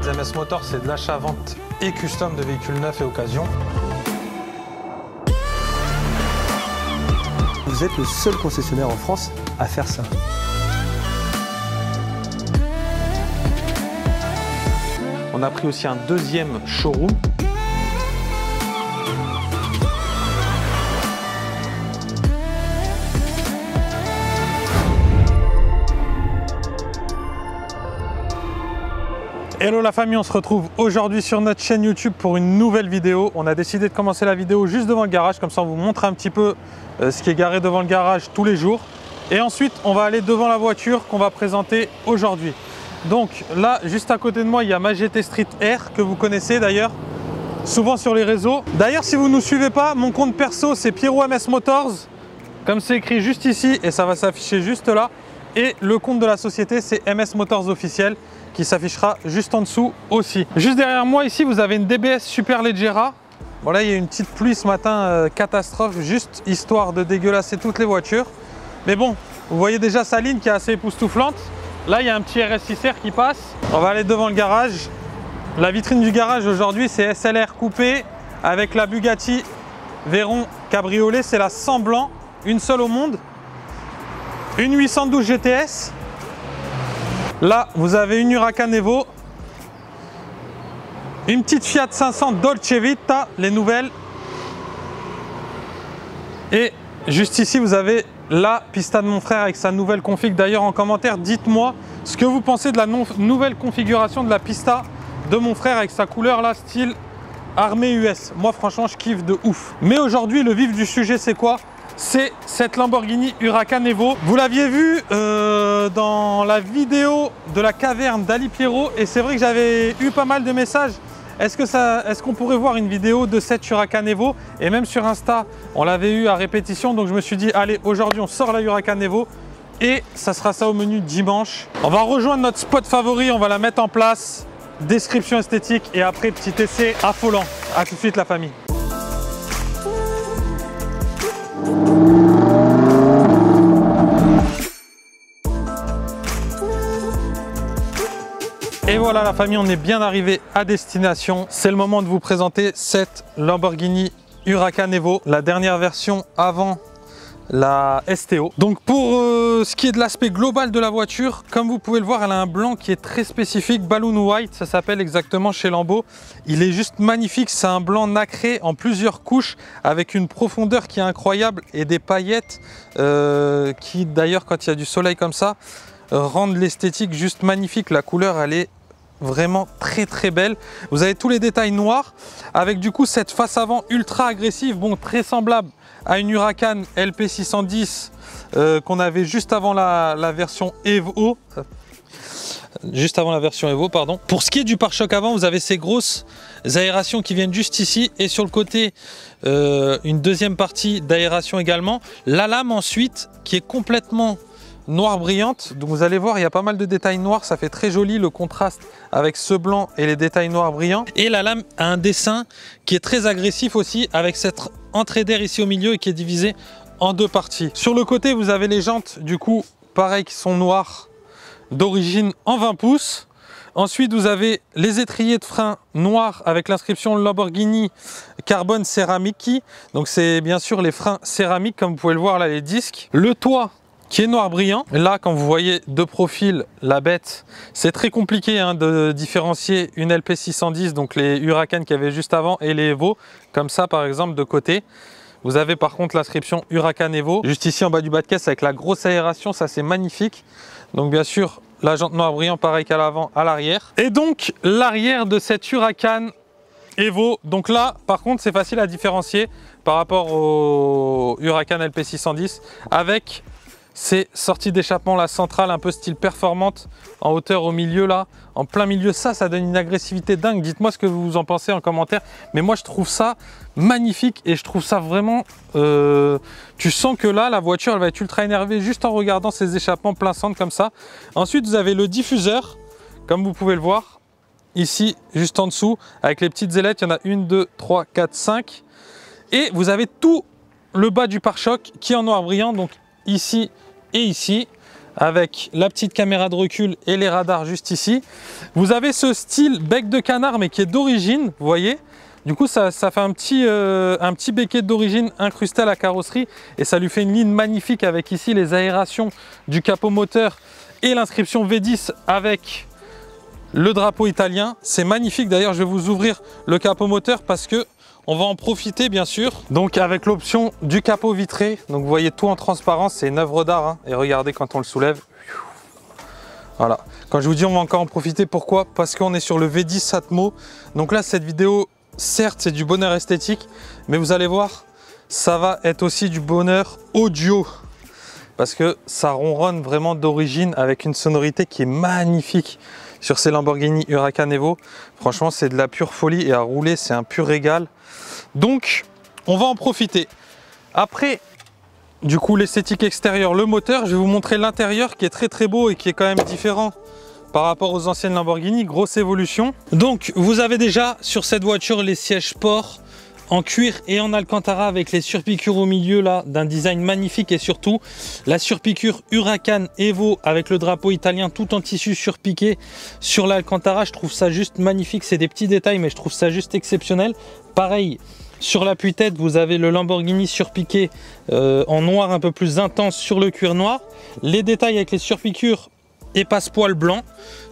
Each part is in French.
MS Motors, c'est de l'achat-vente et custom de véhicules neufs et occasion. Vous êtes le seul concessionnaire en France à faire ça. On a pris aussi un deuxième showroom. Hello la famille, on se retrouve aujourd'hui sur notre chaîne YouTube pour une nouvelle vidéo. On a décidé de commencer la vidéo juste devant le garage, comme ça on vous montre un petit peu ce qui est garé devant le garage tous les jours. Et ensuite on va aller devant la voiture qu'on va présenter aujourd'hui. Donc là, juste à côté de moi, il y a ma GT Street R que vous connaissez d'ailleurs souvent sur les réseaux. D'ailleurs, si vous ne nous suivez pas, mon compte perso c'est Pierrot MS Motors, comme c'est écrit juste ici et ça va s'afficher juste là. Et le compte de la société c'est MS Motors officiel, qui s'affichera juste en dessous aussi. Juste derrière moi ici, vous avez une DBS Superleggera. Voilà, il y a une petite pluie ce matin, catastrophe, juste histoire de dégueulasser toutes les voitures. Mais bon, vous voyez déjà sa ligne qui est assez époustouflante. Là, il y a un petit RS6R qui passe. On va aller devant le garage. La vitrine du garage aujourd'hui, c'est SLR coupé avec la Bugatti Veyron Cabriolet. C'est la 100 blanc, une seule au monde. Une 812 GTS. Là, vous avez une Huracan Evo, une petite Fiat 500 Dolce Vita, les nouvelles. Et juste ici, vous avez la Pista de mon frère avec sa nouvelle config. D'ailleurs, en commentaire, dites-moi ce que vous pensez de la nouvelle configuration de la Pista de mon frère avec sa couleur là, style armée US. Moi, franchement, je kiffe de ouf. Mais aujourd'hui, le vif du sujet, c'est quoi? C'est cette Lamborghini Huracan Evo. Vous l'aviez vu dans la vidéo de la caverne d'Ali Pierrot et c'est vrai que j'avais eu pas mal de messages. Est-ce qu'on pourrait voir une vidéo de cette Huracan Evo? Et même sur Insta, on l'avait eu à répétition. Donc je me suis dit, allez, aujourd'hui on sort la Huracan Evo et ça sera ça au menu dimanche. On va rejoindre notre spot favori, on va la mettre en place. Description esthétique et après petit essai affolant. A tout de suite la famille. Et voilà la famille, on est bien arrivé à destination. C'est le moment de vous présenter cette Lamborghini Huracan Evo, la dernière version avant la STO. Donc pour ce qui est de l'aspect global de la voiture, comme vous pouvez le voir, elle a un blanc qui est très spécifique, Balloon White, ça s'appelle exactement chez Lambo. Il est juste magnifique, c'est un blanc nacré en plusieurs couches avec une profondeur qui est incroyable et des paillettes qui d'ailleurs quand il y a du soleil comme ça rendent l'esthétique juste magnifique. La couleur elle est vraiment très très belle. Vous avez tous les détails noirs avec du coup cette face avant ultra agressive, bon très semblable à une Huracan LP610 qu'on avait juste avant la version Evo. Juste avant la version Evo, pardon. Pour ce qui est du pare-choc avant, vous avez ces grosses aérations qui viennent juste ici et sur le côté une deuxième partie d'aération également. La lame ensuite qui est complètement noire brillante, donc vous allez voir il y a pas mal de détails noirs, ça fait très joli le contraste avec ce blanc et les détails noirs brillants. Et la lame a un dessin qui est très agressif aussi avec cette entrée d'air ici au milieu et qui est divisée en deux parties. Sur le côté vous avez les jantes du coup pareil qui sont noires d'origine en 20 pouces. Ensuite vous avez les étriers de frein noirs avec l'inscription Lamborghini Carbone Ceramici, donc c'est bien sûr les freins céramiques comme vous pouvez le voir là, les disques. Le toit qui est noir brillant. Là, quand vous voyez de profil la bête, c'est très compliqué hein, de différencier une LP610, donc les Huracan qu'il y avait juste avant, et les Evo, comme ça par exemple de côté. Vous avez par contre l'inscription Huracan Evo, juste ici en bas du bas de caisse avec la grosse aération, ça c'est magnifique. Donc bien sûr, la jante noir brillant pareil qu'à l'avant, à l'arrière. Et donc l'arrière de cette Huracan Evo, donc là par contre c'est facile à différencier par rapport au Huracan LP610 avec ces sorties d'échappement la centrale un peu style performante en hauteur au milieu là, en plein milieu. Ça donne une agressivité dingue. Dites-moi ce que vous en pensez en commentaire. Mais moi je trouve ça magnifique et je trouve ça vraiment... tu sens que là la voiture elle va être ultra énervée juste en regardant ces échappements plein centre comme ça. Ensuite vous avez le diffuseur comme vous pouvez le voir ici juste en dessous avec les petites ailettes. Il y en a 1, 2, 3, 4, 5 et vous avez tout le bas du pare-choc qui est en noir brillant, donc ici et ici avec la petite caméra de recul et les radars juste ici. Vous avez ce style bec de canard mais qui est d'origine, vous voyez. Du coup ça fait un petit becquet d'origine incrusté à la carrosserie et ça lui fait une ligne magnifique avec ici les aérations du capot moteur et l'inscription V10 avec le drapeau italien. C'est magnifique, d'ailleurs je vais vous ouvrir le capot moteur parce que on va en profiter bien sûr. Donc avec l'option du capot vitré, donc vous voyez tout en transparence, c'est une œuvre d'art hein. Et regardez quand on le soulève. Voilà, quand je vous dis on va encore en profiter, pourquoi? Parce qu'on est sur le V10 Atmo. Donc là cette vidéo, certes c'est du bonheur esthétique, mais vous allez voir, ça va être aussi du bonheur audio. Parce que ça ronronne vraiment d'origine avec une sonorité qui est magnifique sur ces Lamborghini Huracan Evo. Franchement c'est de la pure folie et à rouler c'est un pur régal. Donc on va en profiter. Après du coup l'esthétique extérieure, le moteur, je vais vous montrer l'intérieur qui est très beau et qui est quand même différent par rapport aux anciennes Lamborghini, grosse évolution. Donc vous avez déjà sur cette voiture les sièges sport en cuir et en alcantara avec les surpiqûres au milieu là d'un design magnifique et surtout la surpiqûre Huracan Evo avec le drapeau italien tout en tissu surpiqué sur l'alcantara. Je trouve ça juste magnifique, c'est des petits détails mais je trouve ça juste exceptionnel. Pareil sur l'appui-tête, vous avez le Lamborghini surpiqué en noir un peu plus intense sur le cuir noir. Les détails avec les surpiqûres et passe-poil blanc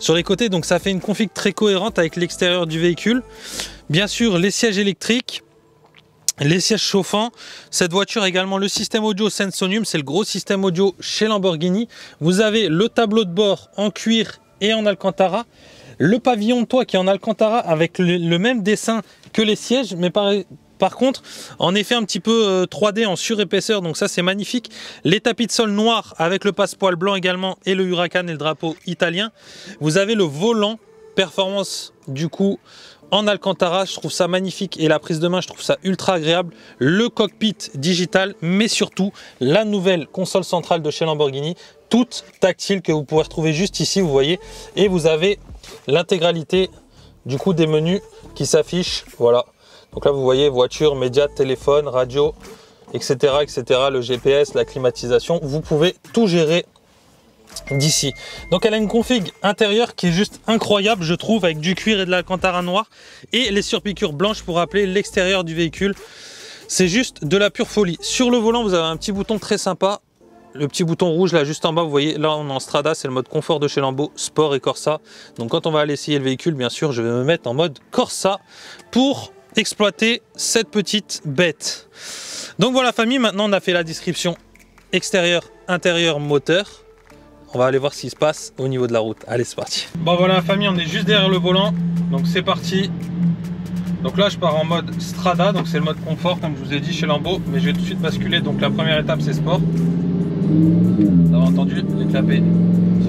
sur les côtés, donc ça fait une config très cohérente avec l'extérieur du véhicule. Bien sûr les sièges électriques, les sièges chauffants. Cette voiture a également le système audio Sensonium, c'est le gros système audio chez Lamborghini. Vous avez le tableau de bord en cuir et en alcantara, le pavillon de toit qui est en alcantara avec le même dessin que les sièges, mais par contre en effet un petit peu 3D en surépaisseur, donc ça c'est magnifique. Les tapis de sol noirs avec le passepoil blanc également et le Huracan et le drapeau italien. Vous avez le volant performance du coup en alcantara, je trouve ça magnifique et la prise de main je trouve ça ultra agréable. Le cockpit digital mais surtout la nouvelle console centrale de chez Lamborghini, toute tactile que vous pourrez retrouver juste ici, vous voyez, et vous avez l'intégralité du coup des menus qui s'affichent, voilà. Donc là vous voyez voiture, médias, téléphone, radio, etc., etc. Le GPS, la climatisation, vous pouvez tout gérer d'ici. Donc elle a une config intérieure qui est juste incroyable je trouve, avec du cuir et de l'alcantara noir et les surpiqûres blanches pour rappeler l'extérieur du véhicule. C'est juste de la pure folie. Sur le volant vous avez un petit bouton très sympa, le petit bouton rouge là juste en bas, vous voyez là on est en Strada, c'est le mode confort de chez Lambo, Sport et Corsa. Donc quand on va aller essayer le véhicule, bien sûr je vais me mettre en mode Corsa pour exploiter cette petite bête. Donc voilà famille, maintenant on a fait la description extérieur, intérieur, moteur. On va aller voir ce qui se passe au niveau de la route. Allez, c'est parti. Bon voilà la famille, on est juste derrière le volant. Donc c'est parti. Donc là je pars en mode Strada, donc c'est le mode confort comme je vous ai dit chez Lambo. Mais je vais tout de suite basculer. Donc la première étape c'est sport. Vous avez entendu, les clapets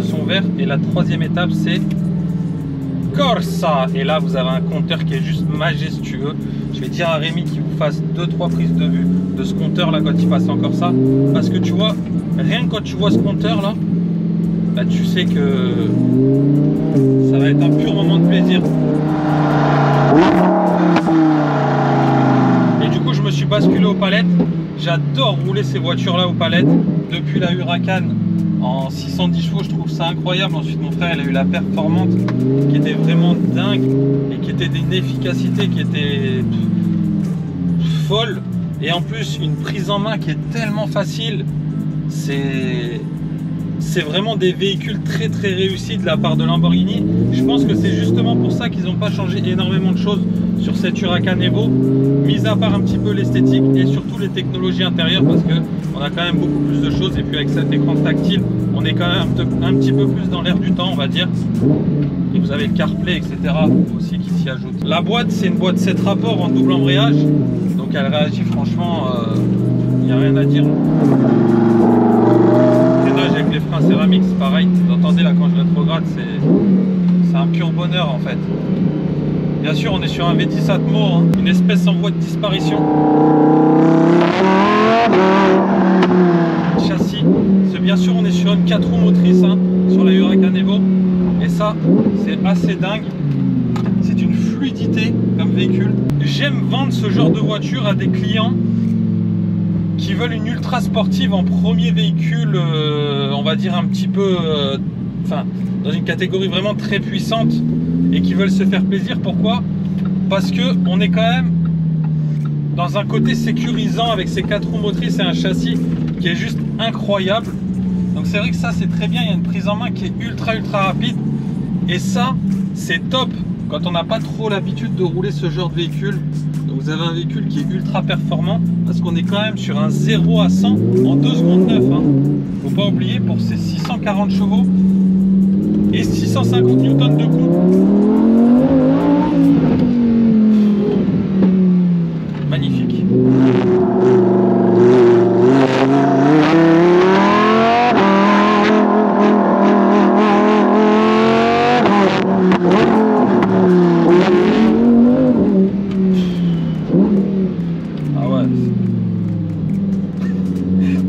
se sont ouverts. Et la troisième étape c'est Corsa. Et là vous avez un compteur qui est juste majestueux. Je vais dire à Rémi qu'il vous fasse 2-3 prises de vue de ce compteur là quand il passe en Corsa. Parce que tu vois, rien que quand tu vois ce compteur là, bah, tu sais que ça va être un pur moment de plaisir. Et du coup je me suis basculé aux palettes. J'adore rouler ces voitures là aux palettes. Depuis la Huracan en 610 chevaux, je trouve ça incroyable. Ensuite mon frère il a eu la performante qui était vraiment dingue et qui était d'une efficacité qui était folle. Et en plus une prise en main qui est tellement facile. C'est vraiment des véhicules très réussis de la part de Lamborghini. Je pense que c'est justement pour ça qu'ils n'ont pas changé énormément de choses sur cette Huracan Evo, mis à part un petit peu l'esthétique et surtout les technologies intérieures, parce que on a quand même beaucoup plus de choses. Et puis avec cet écran tactile, on est quand même un petit peu plus dans l'air du temps, on va dire. Et vous avez le CarPlay, etc. aussi qui s'y ajoute. La boîte, c'est une boîte 7 rapports en double embrayage, donc elle réagit franchement, il n'y a rien à dire. Avec les freins céramiques, c'est pareil. Vous entendez là quand je rétrograde, c'est un pur bonheur en fait. Bien sûr, on est sur un V10 Atmo, hein, une espèce en voie de disparition. Châssis, bien sûr, on est sur une 4 roues motrices hein, sur la Huracan Evo. Et ça, c'est assez dingue. C'est une fluidité comme véhicule. J'aime vendre ce genre de voiture à des clients qui veulent une ultra sportive en premier véhicule, on va dire un petit peu, enfin, dans une catégorie vraiment très puissante et qui veulent se faire plaisir. Pourquoi? Parce que on est quand même dans un côté sécurisant avec ses 4 roues motrices et un châssis qui est juste incroyable. Donc c'est vrai que ça c'est très bien, il y a une prise en main qui est ultra rapide et ça c'est top quand on n'a pas trop l'habitude de rouler ce genre de véhicule. Donc vous avez un véhicule qui est ultra performant parce qu'on est quand même sur un 0 à 100 en 2 secondes 9 hein. Faut pas oublier, pour ces 640 chevaux et 650 newtons de couple. Magnifique.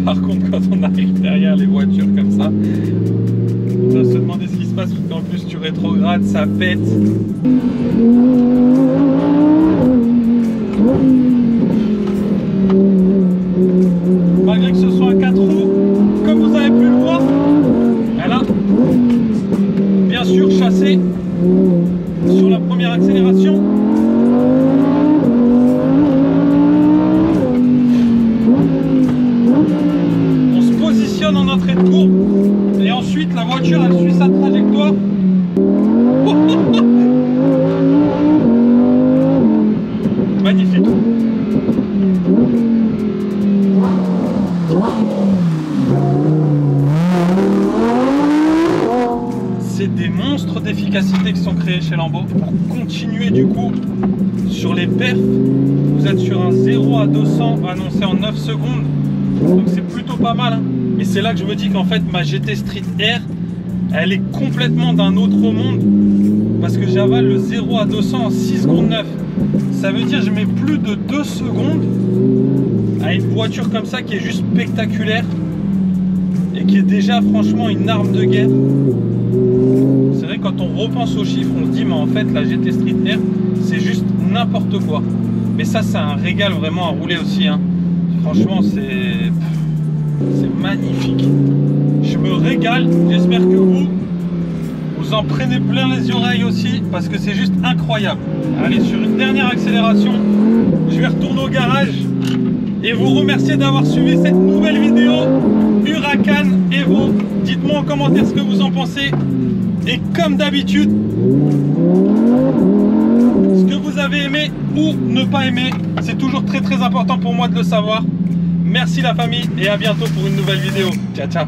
Par contre, quand on arrive derrière les voitures comme ça, on doit se demander ce qui se passe, parce qu'en plus tu rétrogrades, ça pète. Malgré que ce soit un 4 roues, comme vous avez pu le voir, elle a bien sûr chassé sur la première accélération. En entrée de courbe et ensuite la voiture elle suit sa trajectoire. Magnifique. C'est des monstres d'efficacité qui sont créés chez Lambo. Pour continuer du coup sur les perfs, vous êtes sur un 0 à 200 annoncé en 9 secondes, donc c'est plutôt pas mal hein. Et c'est là que je me dis qu'en fait ma GT Street R elle est complètement d'un autre monde, parce que j'avale le 0 à 200 en 6 secondes 9. Ça veut dire que je mets plus de 2 secondes à une voiture comme ça qui est juste spectaculaire et qui est déjà franchement une arme de guerre. C'est vrai que quand on repense aux chiffres on se dit mais en fait la GT Street R c'est juste n'importe quoi. Mais ça c'est un régal vraiment à rouler aussi hein. Franchement c'est magnifique. Je me régale. J'espère que vous en prenez plein les oreilles aussi, parce que c'est juste incroyable. Allez, sur une dernière accélération, je vais retourner au garage et vous remercier d'avoir suivi cette nouvelle vidéo Huracan Evo. Dites-moi en commentaire ce que vous en pensez. Et comme d'habitude, ce que vous avez aimé ou ne pas aimé, c'est toujours très important pour moi de le savoir. Merci la famille et à bientôt pour une nouvelle vidéo. Ciao ciao.